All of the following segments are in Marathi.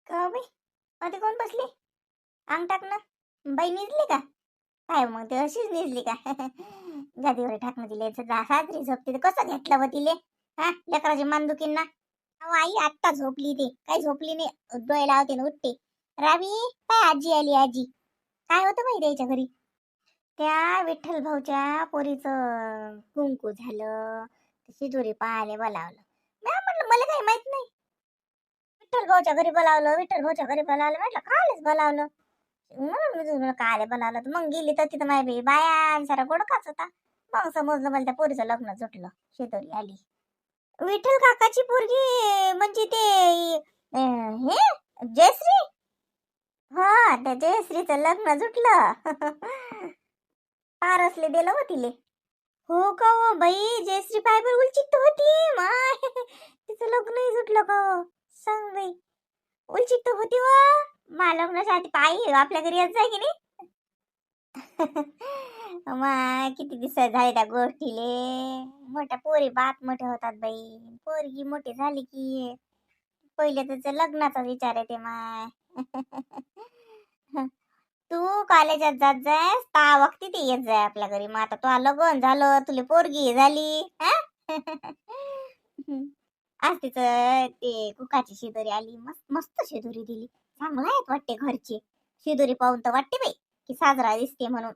का बाई मध्ये कोण बसली? अंग टाक ना. बाई निजली का? काय मग ते अशीच निजली का? गादीवर टाकणं तिले साजरी झोपते तर कसं घेतलं व तिले? हा लेकराची मान दुखीन ना. अहो आई आत्ता झोपली ती काही झोपली नाही डोळे लावते ना उठते. रावी काय आजी आली आजी. काय होतं माहिती याच्या घरी? त्या विठ्ठल भाऊच्या पोरीचं कुंकू झालं. शिदोरी पाहायला बोलावलं. मी म्हटलं मला काही माहित नाही. विठ्ठल भाऊच्या घरी बोलावलं विठ्ठल भाऊच्या घरी बोलावलं म्हटलं कालच बोलावलं. म्हणून मी तुला काले बोलावलं तर मग गेली तर तिथं माय बाया सारा गोडकाच होता. मग समजलं मला त्या पोरीचं लग्न जुटलं. शिदोरी आली. विठ्ठल काकाची पोरगी म्हणजे ते हे जयश्री. हा त्या जयश्रीचं लग्न जुटलं. पारसले दिलं हो तिले. हो का हो बाई जयश्री पायबर उलचित होती माय. तिचं लग्नही जुटलं का हो? सांग बाई उलचित होती व मा लग्नासाठी पायी आपल्या घरी येत जाय की नाही. माय किती दिवस झाले त्या गोष्टीले. मोठ्या पोरी बात मोठे होतात बाई. पोरगी मोठी झाली की पहिले त्याचं लग्नाचा विचार येते माय. तू कॉलेजात जात जाय ता वक्ती ते येत जाय आपल्या घरी. मग आता तू लग्न झालं तुला पोरगी झाली. आज तिचं ते कुकाची शिदोरी आली. मस्त मस्त शिदोरी दिली. चांगला आहेत वाटते घरची. शिदोरी पाहून तर वाटते बाई की साजरा दिसते म्हणून.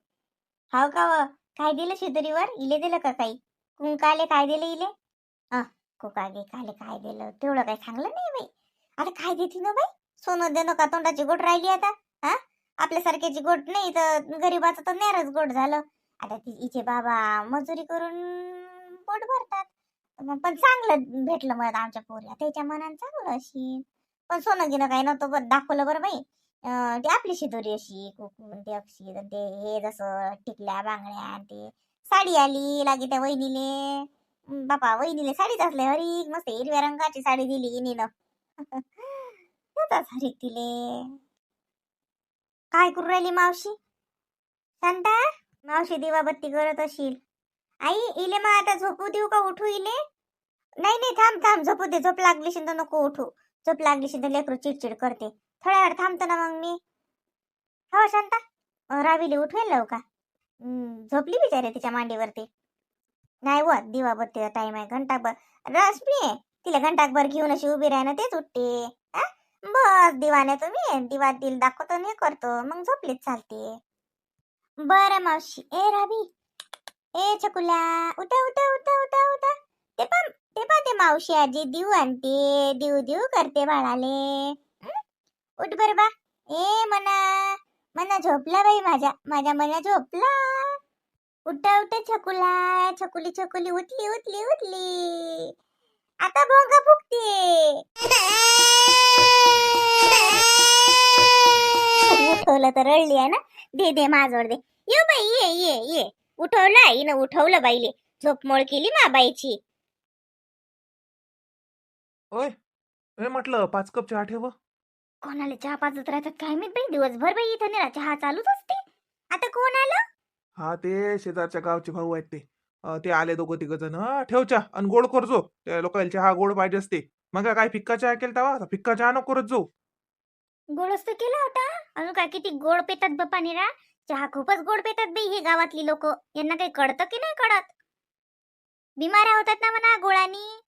हाव का व? काय दिलं शिदोरीवर? इले दिलं का काही? कुंकाले काय दिलं इले? कुकाले काले काय दिलं तेवढं काही चांगलं नाही बाई. आता काय देते ना बाई? सोनं देणं का तोंडाची गोट राहिली आता? हा आपल्यासारख्याची गोट नाही तर गरीबाचं तर नेरच गोट झालं. आता हिचे बाबा मजुरी करून पोट भरतात. पण चांगलं भेटलं मला आमच्या पोरी त्याच्या मनानं चांगलं अशी. पण सोनं घेणं काही नव्हतं दाखवलं बरं बाई. ती आपली शिदोरी अशी कुकून ते अक्षी ते हे जसं टिकल्या बांगड्या ते साडी आली लागे त्या वहिनीले. बापा वहिनीले साडीच असले हरी मस्त हिरव्या रंगाची साडी दिली इनीनं. हरी तिले. काय करू राहिली मावशी? शांता मावशी दिवाबत्ती करत असेल. आई इले मग आता झोपू देऊ का उठू इले? नाही नाही थांब थांब झोपू दे. झोप लागली तर नको उठू. झोप लागली तर लेकरू चिडचिड करते. थोड्या वेळ थांबतो ना मग मी. हो शांता रावीले उठवेल लव का? झोपली बिचारे तिच्या मांडीवरती. नाही व दिवाबत्तीचा टाइम आहे घंटाभर. रश्मी तिला घंटाभर घेऊन अशी उभी राहणं तेच उठते. बस दिवाने तुम्ही दिवा दिल दाखवतो हे करतो मग झोपलीच चालते. बरं मावशी. ए रावी ए छकुला उठा उठा उठा उठा उठा. ते मावशी आजी देऊ आणते देऊ देऊ करते बाळाले. उठ बर बा. ए मना मना झोपला बाई माझ्या माझ्या मना झोपला. उठा उठा छकुला छकुली छकुली उठली उठली उठली. आता भोंगा फुकते. उठवलं तर रडली आहे ना. दे दे माझोड दे. ये बाई ये ये ये. उठवलं आईनं उठवलं बाईले. झोपमोळ केली मा बाईची. ओय ए म्हटलं 5 कप चहा ठेव. कोणाला चहा पाजत राहतात काय माहित बाई दिवसभर बाई इथं नाही चहा चालूच असते. आता कोण आलं? हा ते शेजारच्या गावचे भाऊ आहेत ते. ते आले दोघं तिघ जण. ठेव चहा आणि गोड करजो. त्या लोकांना चहा गोड पाहिजे असते. मग काय फिक्का चहा केला तवा फिक्का चहा नको करत जो. गोडच तर केला होता. अजून काय किती गोड पेतात बाप्पा निरा. चहा खूपच गोड पेतात बाई हे गावातली लोक. यांना काही कळतं की नाही कळत. बिमाऱ्या होतात ना म्हणा गोळानी.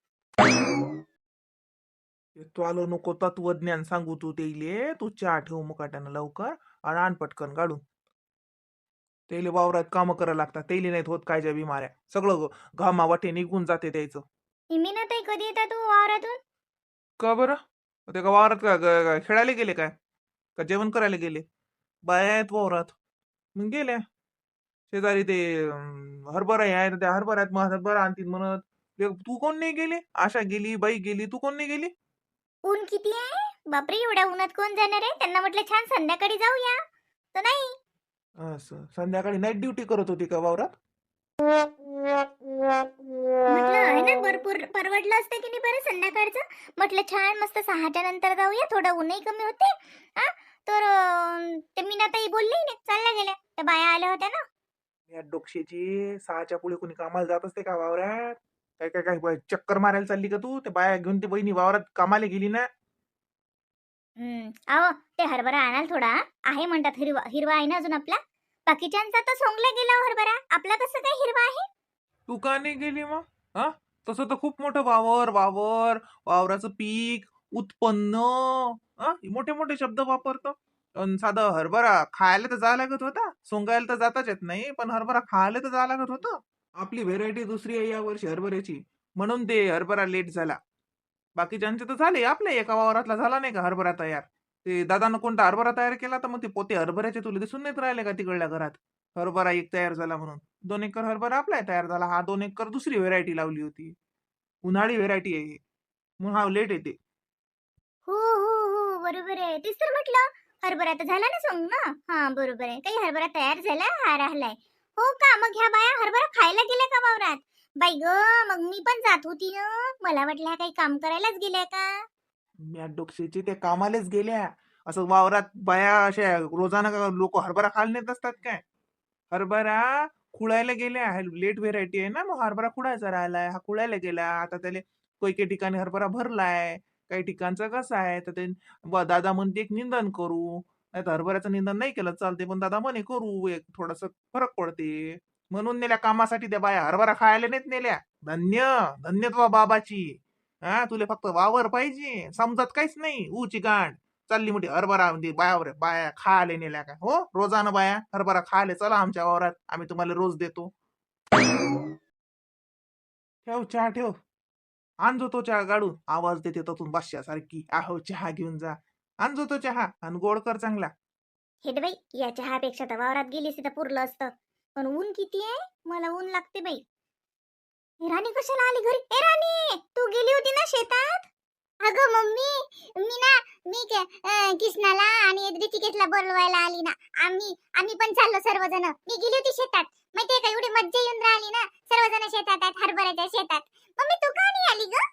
तू आलो नको तत्वज्ञान सांगू तू तेले. तू चहा ठेव मुकाट्यानं लवकर आणि आण पटकन काढून. तेले वावरात कामं करायला लागतात. तेले नाहीत होत कायच्या बिमाऱ्या. सगळं घामा वाटे निघून जाते त्याचं. मीना ताई कधी येतात तू वावरातून? का बरं? ते का वावरात खेळायला गेले काय? का जेवण करायला गेले? बाया आहेत वावरात मग गेल्या. शेजारी ते हरभरा आहे त्या हरभऱ्यात मग हरभरा आणतील म्हणत. तू कोण नाही गेली? आशा गेली बाई गेली तू कोण नाही गेली? ऊन किती आहे बापरे. एवढ्या उन्हात कोण जाणार आहे. त्यांना म्हटलं छान संध्याकाळी जाऊया तर नाही. असं संध्याकाळी नाईट ड्युटी करत होती का वावरात? म्हटलं आहे ना भरपूर परवडलं असतं की नाही बरं संध्याकाळचं. म्हटलं छान मस्त 6च्या नंतर जाऊया थोडं ऊनही कमी होते. तर ते मीनाताई बोलली नाही चालल्या गेल्या. त्या बाया आल्या होत्या ना. या डोक्षेची 6च्या पुढे कोणी कामाला जात असते का वावरात? काय काय काय चक्कर मारायला चालली का तू? ते बाया घेऊन ते बहिणी वावरात कामाला गेली ना. अहो ते हरभरा आणाल थोडा आहे म्हणतात, हिरवा हिरवा आहे ना अजून आपला. बाकीच्यांचा तर सोंगला गेला हो हरभरा, आपला कसं काय हिरवा आहे? तू का नाही गेली मग? हा, तसं तर खूप मोठं वावराचं पीक, उत्पन्न, मोठे मोठे शब्द वापरतो. अन साधं हरभरा खायला तर जा लागत होता, सोंगायला तर जाताच येत नाही, पण हरभरा खायला तर जा लागत होतं. आपली व्हेरायटी दुसरी आहे या वर्षी हरभऱ्याची, म्हणून ते हरभरा लेट झाला. बाकीच्यांचे तर झाले, आपल्या एका वावरातला झाला नाही का हरभरा तयार. ते दादानं कोणता हरभरा तयार केला, तर मग ते पोते हरभऱ्याचे तुला दिसून नाहीत राहिले का तिकडल्या घरात? हरभरा एक तयार झाला म्हणून. 2 एकर हरभरा आपला तयार झाला, हा 2 एकर दुसरी व्हेरायटी लावली होती. उन्हाळी व्हेरायटी आहे ही. मग हा लेट येते. हो हो हो, बरोबर आहे. तेच तर म्हटलं, हरभरा तर झाला ना सोंग ना. हा बरोबर आहे, काही हरभरा तयार झाला, हा राहिलाय. हो का, मग ह्या बाया हरभरा खायला गेल्या का वावरात? बाई ग, मग मी पण जात होती ना, मला वाटलं ह्या काही काम करायलाच गेल्या का. या डोक्षेचे ते कामालेच गेल्या. असं वावरात बाया अशा रोजाना लोक हरभरा खायला नेत असतात काय? हरभरा खुळायला गेल्या. लेट व्हेरायटी आहे ना, मग हरभरा खुळायचा राहिलाय, हा खुळायला गेला. आता त्याला काही ठिकाणी हरभरा भरलाय, काही ठिकाणचं कसं आहे, तर ते दादा म्हणते एक निंदन करू, नाही तर हरभऱ्याचं निंदन नाही केलं चालते, पण दादा म्हणे करू, एक थोडस फरक पडते. म्हणून नेल्या कामासाठी त्या बाया, हरभरा खायला नाहीत नेल्या. धन्य धन्य तुझ्या बाबाची. हा, तुला फक्त वावर पाहिजे, समजत काहीच नाही. ऊची गांड चालली मोठी हरभरा म्हणजे बायावर बाया खायला नेल्या का? हो, रोजानं बाया हरभरा खायला चला आमच्या वावरात, आम्ही तुम्हाला रोज देतो. ठेव चहा ठेव, आणजो तो चहा गाडून, आवाज देते ततून बादशासारखी. आहो चहा घेऊन जा, आणजो तो चहा आणि गोड कर चांगला. हे बाई, या चहापेक्षा तर वावरात गेली तर पुरलं असतं, पण ऊन किती आहे, मला ऊन लागते बाई. हे राणी कशाला आली घरी? ए राणी, तू गेली होती ना शेतात? अगं मम्मी, किसनाला आणि ऋतिकेशला बोलवायला आली ना. आम्ही आम्ही पण चाललो सर्वजण. मी गेली होती शेतात, माहितीये का, एवढी मज्जा येऊन राहिली ना, सर्वजण शेतात आहेत, हरभऱ्याच्या शेतात. मम्मी तू का नाही आली ग?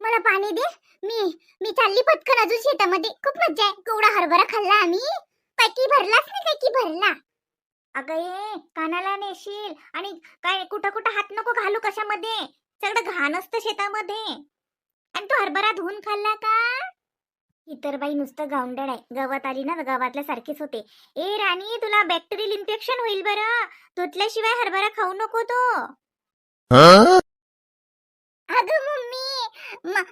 मला पाणी दे. मी मी चालली पटकन अजून शेतामध्ये. खूप मज्जा आहे, केवढा हरभरा खाल्ला आम्ही. पैकी भरलाच नाही, पैकी भरला. अगं ये, कानाला नेशील आणि काय कुठं कुठं हात नको घालू कशामध्ये, सगळं घाण असतं शेतामध्ये. आणि तो हरभरा धुवून खाल्ला का? इतर बाई नुसतं गावंडळ आहे, गवत आली ना गावातल्या सारखेच होते. ए राणी, तुला बॅक्टेरियल इन्फेक्शन होईल बरं, धुतल्याशिवाय हरभरा खाऊ नको तो. अगं मम्मी,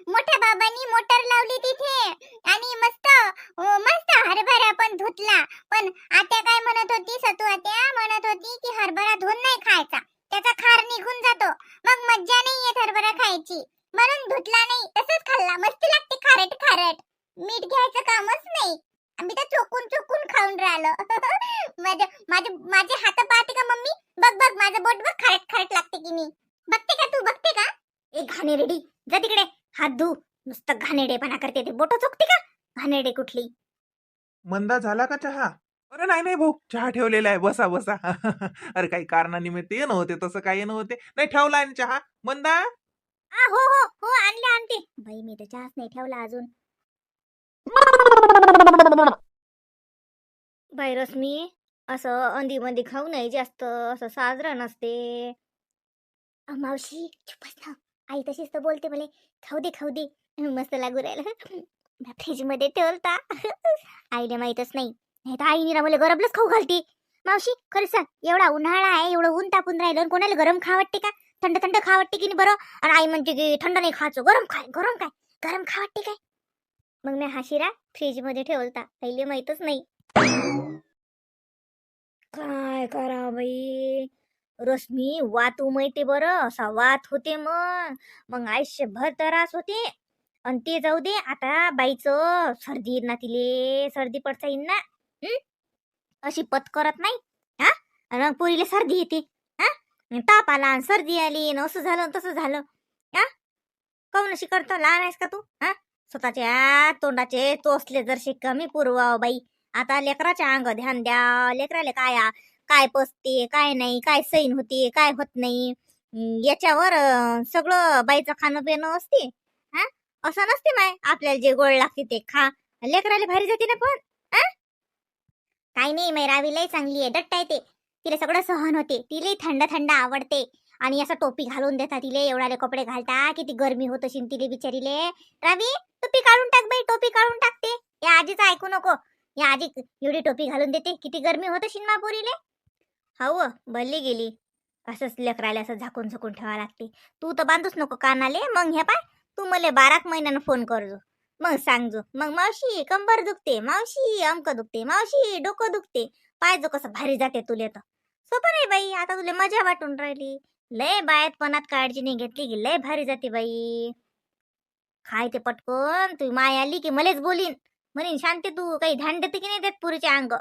मोठ्या बाबांनी मोटर लावली तिथे आणि मस्त मस्त हरभरा पण धुतला. पण आत्या काय म्हणत होती, सतू आत्या म्हणत होती की हरभरा धुवून नाही खायचा, त्याचा खार निघून जातो, मग मज्जा नाही येत हरभरा खायची, म्हणून धुतला नाही, तसंच खाल्ला. मस्त लागते खारट खारट, मीठ घ्यायचं कामच नाही. आम्ही तर चोकून चोकून खाऊन राहिलो. माझे माझे माझे हात पाहते का मम्मी? बघ बघ, माझं बोट बघ, खारट खारट लागते की नाही. बघते का तू, बघते का? ए घाणेरडी, जा तिकडे, हात धु. नुसतं घाणेरडेपणा करते, ते बोट चोखते का, घाणेरडे कुठली. मंदा झाला का चहा? अरे नाही नाही भाऊ, चहा ठेवलेला आहे, बसा बसा. अरे काही कारणानिमित्त येणं होते, तसं काही येणं होते नाही. ठेवला आहे ना चहा मंदा? हो हो हो, आणले आणते. बाई मी तर चहाच नाही ठेवला अजून. बाई रश्मी, असं अंदी मंदी खाऊ नये जास्त, असं साजरं नसते. मावशी चुप बस ना, आई तशीच तर बोलते मला, खाऊ दे खाऊ दे, मस्त लागू राहिलं. फ्रीज मध्ये ठेवता. आईला माहीतच नाही, नाही तर आईने मला गरबलंच खाऊ घालते. मावशी खरं सांग, एवढा उन्हाळा आहे, एवढं ऊन तापून राहिलं आणि कोणाला गरम खा वाटते का? थंड थंड खा वाटते की नाही बरं? आणि आई म्हणते की थंड नाही खायचं, गरम खाय, गरम काय, गरम खा वाटते काय? मग मी हा शिरा फ्रीज मध्ये ठेवलता, आईला माहीतच नाही. काय करा बाई रश्मी, वात उमयते बरं, असा वात होते, मग मग आयुष्यभर त्रास होते. आणि ते जाऊ दे, आता बाईचं सर्दी येईन ना, तिले सर्दी पडता येईन ना. हं? अशी पत करत नाही. हा, आणि मग पोरीला सर्दी येते. हा, ताप आला आणि सर्दी आली आणि असं झालं तसं झालं. हा, काऊन अशी करतो, लहान आहेस का तू? हा, स्वतःच्या तोंडाचे तोसले जरशी कमी पुरवाव बाई. आता लेकराच्या अंग ध्यान द्या, लेकराले काय काय पचते, काय नाही, काय सैन होते, काय होत नाही, याच्यावर सगळं बाईचं खाणं पिणं असते. हा, असं नसते माय, आपल्याला जे गोड लागते ते खा, लेकराला भारी जाते ना. पण काही नाही, मै रावी लय चांगली आहे, दट्ट आहे ते, तिला सगळं सहन होते, तिला थंड थंड आवडते. आणि असं टोपी घालून देता तिले, एवढाले कपडे घालता, किती गरमी होत असेल तिले बिचारीले. रावी, टोपी काढून टाक बाई, टोपी काढून टाकते. या आजीचं ऐकू नको. या आजी एवढी टोपी घालून देते, किती गरमी होत असेल मा पोरीले. हाव भल्ली गेली. असंच लेकराले असं झाकून झाकून ठेवा लागते. तू तर बांधूच नको कानाले. मग हे पाय, तू मला 12 महिन्यानं फोन करजो, मग सांगजो. मग मावशी कंबर दुखते, मावशी अंक दुखते, मावशी डोकं दुखते. पायजो कसं भारी जाते तुले तर. सोपं नाही बाई, आता तुला मजा वाटून राहिली. लय बायतपणात काळजी नाही घेतली की लय भारी जाते बाई. काय ते पटकन तू माय आली की मलेच बोलीन, म्हणीन शांती तू काही ध्यान देते की नाही देत पुरीचे अंग.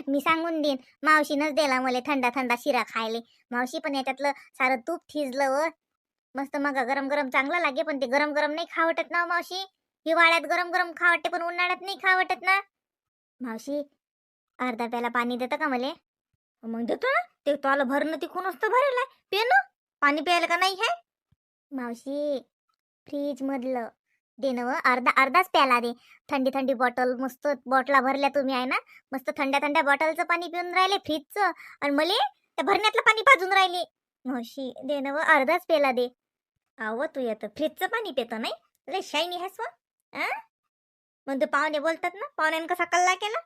मी सांगून देईन, मावशीनच दिला मला थंडा थंडा शिरा खायले. मावशी पण याच्यातलं सारं तूप थिजलं व मस्त. मग गरम गरम चांगलं लागे, पण ते गरम गरम नाही खा वाटत ना हो मावशी. हिवाळ्यात गरम गरम खा वाटते, पण उन्हाळ्यात नाही खा वाटत ना. मावशी अर्धा प्याला पाणी देतं का मले? मग देतो ना, ते तोला भरणं तिकून असतं भरेल आहे. पे ना, पाणी प्यायला का नाही आहे? मावशी फ्रीज मधलं दे ना व, अर्धाच प्याला दे. थंडी थंडी बॉटल मस्त बॉटला भरल्या तुम्ही आहे ना. मस्त थंड्या थंड्या बॉटलचं पाणी पिऊन राहिले फ्रीजचं, आणि मले त्या भरण्यातलं पाणी पाजून राहिले. मावशी दे ना व, अर्धाच प्याला दे. अहो तू येतं फ्रीजचं पाणी पितो नाही, लय शायनी आहेस व. मग ते पाहुणे बोलतात ना, पाहुण्यानं कसा कल्ला केला.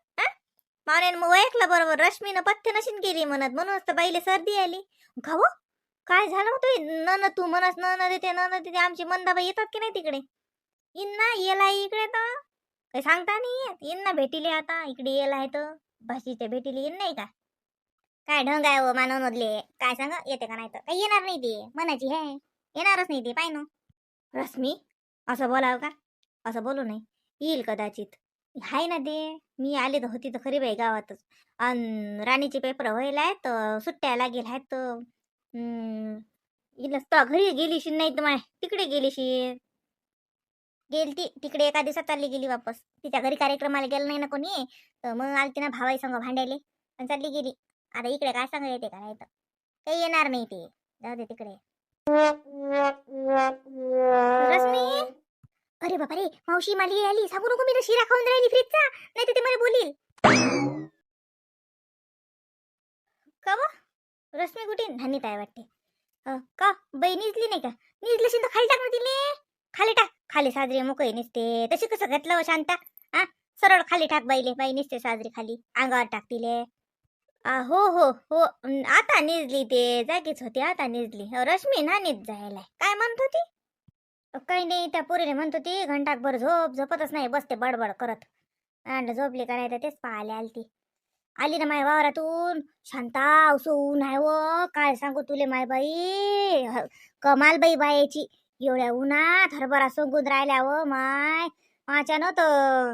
पाहुण्यानं मग ओळखलं बरोबर, रश्मीनं पथ्य नशीन केली म्हणत, म्हणूनच तर बाईले सर्दी आली. खाऊ काय झालं होतं न तू म्हणस न देते न देते. आमची मंदाबाई येतात की नाही तिकडे? इन्ना येला इकडे तर काही सांगता नाही येत. इन्ना भेटीले आता इकडे येला आहे तर भाषीच्या भेटीले येईन नाही का? काय ढंग आहे हो मानवमधले, काय सांगा येते का नाही तर काही येणार नाही. ते मनाची आहे, येणारच नाही ते, पाय ना. रश्मी असं बोलावं का? असं बोलू नाही. येईल कदाचित, हाय ना ते. मी आले तर होती तर खरी बाई गावातच. अन राणीचे पेपर व्हायला आहेत, सुट्ट्या लागेल आहेत तर इलाच तर घरी गेलीशी नाही तर माय तिकडे गेलीशी. गेलती तिकडे एका दिवसात चालली गेली वापस. तिच्या घरी कार्यक्रमाला गेलं नाही ना कोणी, तर मग आलती ना भावाई संग भांडायले आणि चालली गेली. आता इकडे काय सांगा येते का नाही तर काही येणार नाही ते, जाऊ दे तिकडे. रश्मी, अरे बापा रे, मावशी माली आली. सांगू नको मी तर शिरा खाऊन राहिली फ्रीजचा, नाही तर ते मला बोलील. का व? रश्मी कुठे नानीत आहे वाटते. का बाई निजली नाही का? निजली तर खाली टाक ना तिले. खाली टाक, खाली साजरी मोकळी निसते. तशी कसं घातलं व शांता? हा, सरळ खाली टाक बाईले. बाई निसते साजरी खाली, अंगावर टाक तिले. हो हो हो, आता निजली ते, जागीच होती आता निजली. रश्मी नानीत जायला काय म्हणत होती? काही नाही, त्या पोरीने म्हणत होती घंटाभर झोप, झोपतच नाही, बसते बडबड करत. आणि झोपली करायचं तेच पाहायला आलती. आली ना माय वावरातून. शांता असं ऊन आहे व, काय सांगू तुले माय बाई. कमाल बाई बायाची. एवढ्या उन्हात हरभरा सोंगून राहिल्या व माय. माझ्यानं तर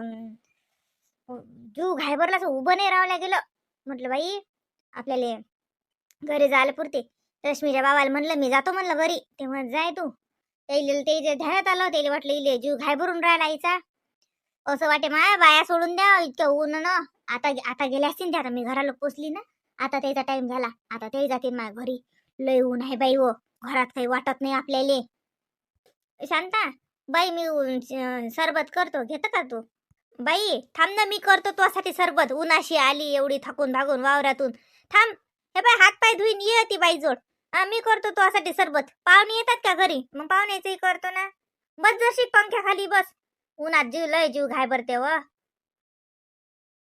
जीव घायभरला उभं नाही राहायला गेलं. म्हटलं बाई आपल्याला घरी जायला पुरते. रश्मीच्या बाबाला म्हणलं मी जातो म्हणलं घरी. ते म्हणत जाय तू. ते जे ध्यानात आलं त्याला वाटलं इले जीव घायभरून राहिला आईचा. असं वाटे माय बाया सोडून द्या इतकं ऊन ना. आता आता गेल्या असतील ते, आता मी घराला पोचली ना. आता त्याचा टाइम झाला, आता ते जातील माझ्या घरी. लय ऊन आहे बाई व, घरात काही वाटत नाही आपल्याला. शांता बाई मी सरबत करतो, घेतं का तू? बाई थांब ना, मी करतो तुझ्यासाठी सरबत. उन्हाशी आली एवढी थकून भागून वावरातून. थांब, हे बाय हात पाय धुईन ये ती बाई जोड. मी करतो तुझ्यासाठी सरबत. पाहुणे येतात का घरी? मग पाहुण्याचंही करतो ना. बस जशी पंख्या खाली बस. उन्हात जीव लय जीव घाय भरते व.